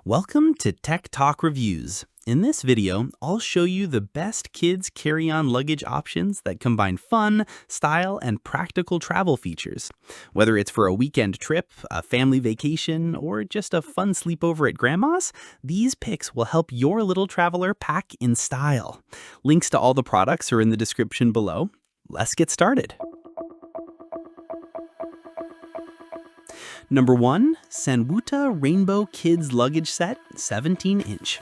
Welcome to Tech Talk Reviews. In this video, I'll show you the best kids carry-on luggage options that combine fun, style, and practical travel features. Whether it's for a weekend trip, a family vacation, or just a fun sleepover at grandma's, these picks will help your little traveler pack in style. Links to all the products are in the description below. Let's get started. Number 1, Sanwuta Rainbow Kids Luggage Set 17-inch.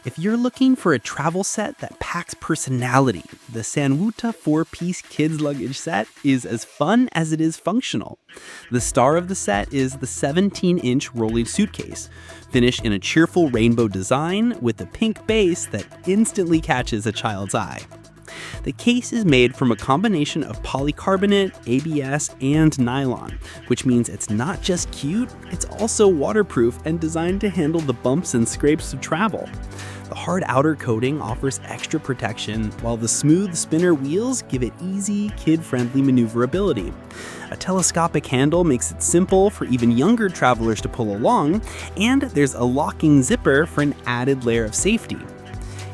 If you're looking for a travel set that packs personality, the Sanwuta 4-piece kids luggage set is as fun as it is functional. The star of the set is the 17-inch rolling suitcase, finished in a cheerful rainbow design with a pink base that instantly catches a child's eye. The case is made from a combination of polycarbonate, ABS, and nylon, which means it's not just cute, it's also waterproof and designed to handle the bumps and scrapes of travel. The hard outer coating offers extra protection, while the smooth spinner wheels give it easy, kid-friendly maneuverability. A telescopic handle makes it simple for even younger travelers to pull along, and there's a locking zipper for an added layer of safety.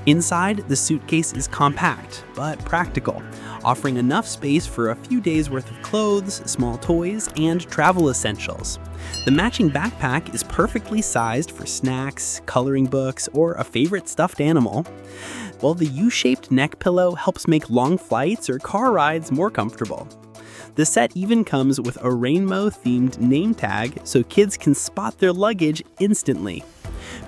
Inside, the suitcase is compact, but practical, offering enough space for a few days' worth of clothes, small toys, and travel essentials. The matching backpack is perfectly sized for snacks, coloring books, or a favorite stuffed animal, while the U-shaped neck pillow helps make long flights or car rides more comfortable. The set even comes with a rainbow-themed name tag so kids can spot their luggage instantly.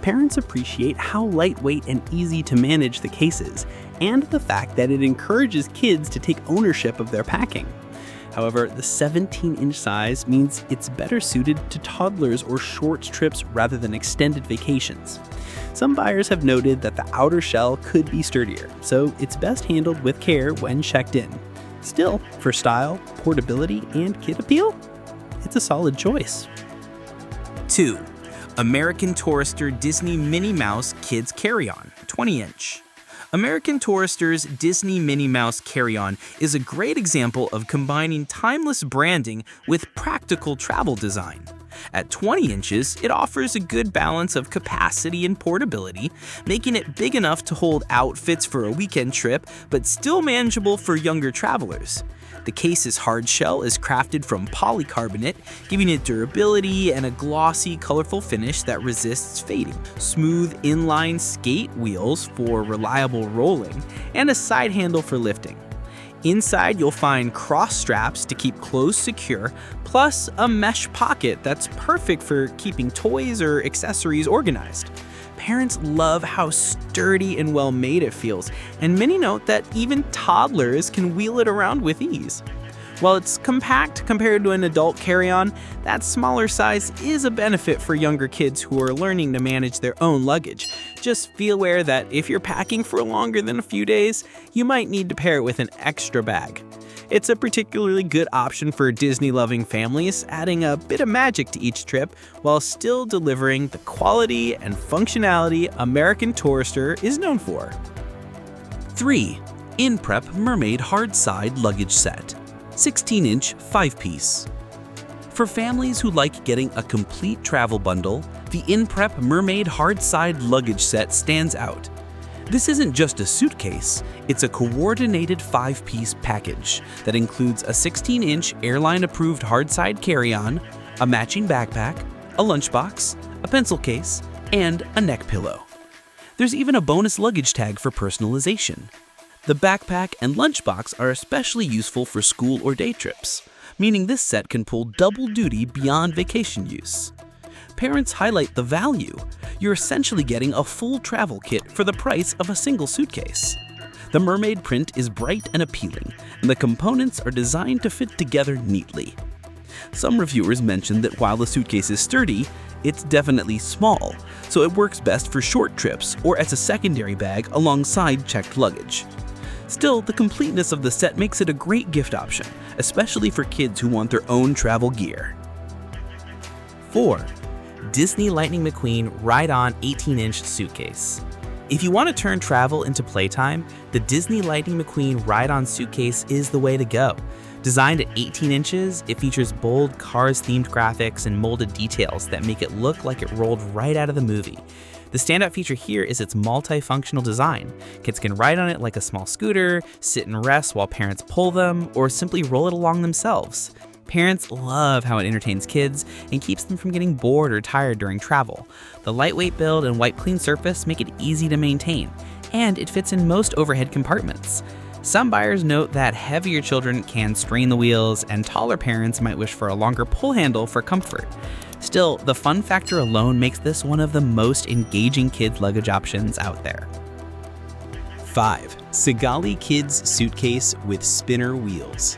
Parents appreciate how lightweight and easy to manage the case is, and the fact that it encourages kids to take ownership of their packing. However, the 17-inch size means it's better suited to toddlers or short trips rather than extended vacations. Some buyers have noted that the outer shell could be sturdier, so it's best handled with care when checked in. Still, for style, portability, and kid appeal, it's a solid choice. 2. American Tourister Disney Minnie Mouse Kids Carry-On 20-inch. American Tourister's Disney Minnie Mouse Carry-On is a great example of combining timeless branding with practical travel design. At 20 inches, it offers a good balance of capacity and portability, making it big enough to hold outfits for a weekend trip, but still manageable for younger travelers. The case's hard shell is crafted from polycarbonate, giving it durability and a glossy, colorful finish that resists fading. Smooth inline skate wheels for reliable rolling, and a side handle for lifting. Inside, you'll find cross straps to keep clothes secure, plus a mesh pocket that's perfect for keeping toys or accessories organized. Parents love how sturdy and well made it feels, and many note that even toddlers can wheel it around with ease. While it's compact compared to an adult carry-on, that smaller size is a benefit for younger kids who are learning to manage their own luggage. Just be aware that if you're packing for longer than a few days, you might need to pair it with an extra bag. It's a particularly good option for Disney-loving families, adding a bit of magic to each trip while still delivering the quality and functionality American Tourister is known for. 3. Inprof Mermaid Hardside Luggage Set 16-inch 5-piece. For families who like getting a complete travel bundle, the Inprof Mermaid Hardside Luggage Set stands out. This isn't just a suitcase, it's a coordinated 5-piece package that includes a 16-inch airline-approved hardside carry-on, a matching backpack, a lunchbox, a pencil case, and a neck pillow. There's even a bonus luggage tag for personalization. The backpack and lunchbox are especially useful for school or day trips, meaning this set can pull double duty beyond vacation use. Parents highlight the value. You're essentially getting a full travel kit for the price of a single suitcase. The mermaid print is bright and appealing, and the components are designed to fit together neatly. Some reviewers mentioned that while the suitcase is sturdy, it's definitely small, so it works best for short trips or as a secondary bag alongside checked luggage. Still, the completeness of the set makes it a great gift option, especially for kids who want their own travel gear. 4. Disney Lightning McQueen Ride-On 18-inch Suitcase. If you want to turn travel into playtime, the Disney Lightning McQueen Ride-On Suitcase is the way to go. Designed at 18 inches, it features bold Cars-themed graphics and molded details that make it look like it rolled right out of the movie. The standout feature here is its multifunctional design. Kids can ride on it like a small scooter, sit and rest while parents pull them, or simply roll it along themselves. Parents love how it entertains kids and keeps them from getting bored or tired during travel. The lightweight build and wipe-clean surface make it easy to maintain, and it fits in most overhead compartments. Some buyers note that heavier children can strain the wheels, and taller parents might wish for a longer pull handle for comfort. Still, the fun factor alone makes this one of the most engaging kids luggage options out there. 5. Sigali Kids Suitcase with Spinner Wheels.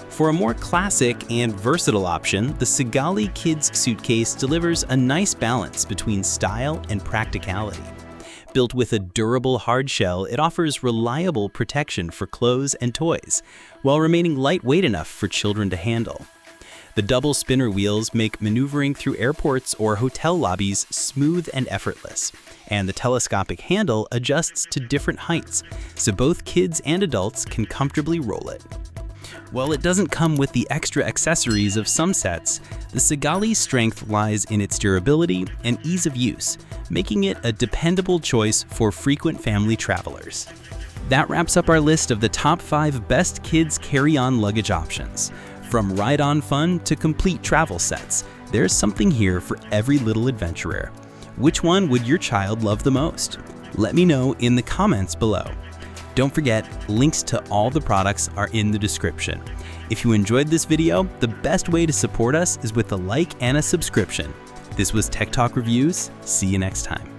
For a more classic and versatile option, the Sigali Kids Suitcase delivers a nice balance between style and practicality. Built with a durable hard shell, it offers reliable protection for clothes and toys, while remaining lightweight enough for children to handle. The double spinner wheels make maneuvering through airports or hotel lobbies smooth and effortless, and the telescopic handle adjusts to different heights, so both kids and adults can comfortably roll it. While it doesn't come with the extra accessories of some sets, the Sigali's strength lies in its durability and ease of use, making it a dependable choice for frequent family travelers. That wraps up our list of the top 5 best kids carry-on luggage options. From ride-on fun to complete travel sets, there's something here for every little adventurer. Which one would your child love the most? Let me know in the comments below. Don't forget, links to all the products are in the description. If you enjoyed this video, the best way to support us is with a like and a subscription. This was Tech Talk Reviews. See you next time.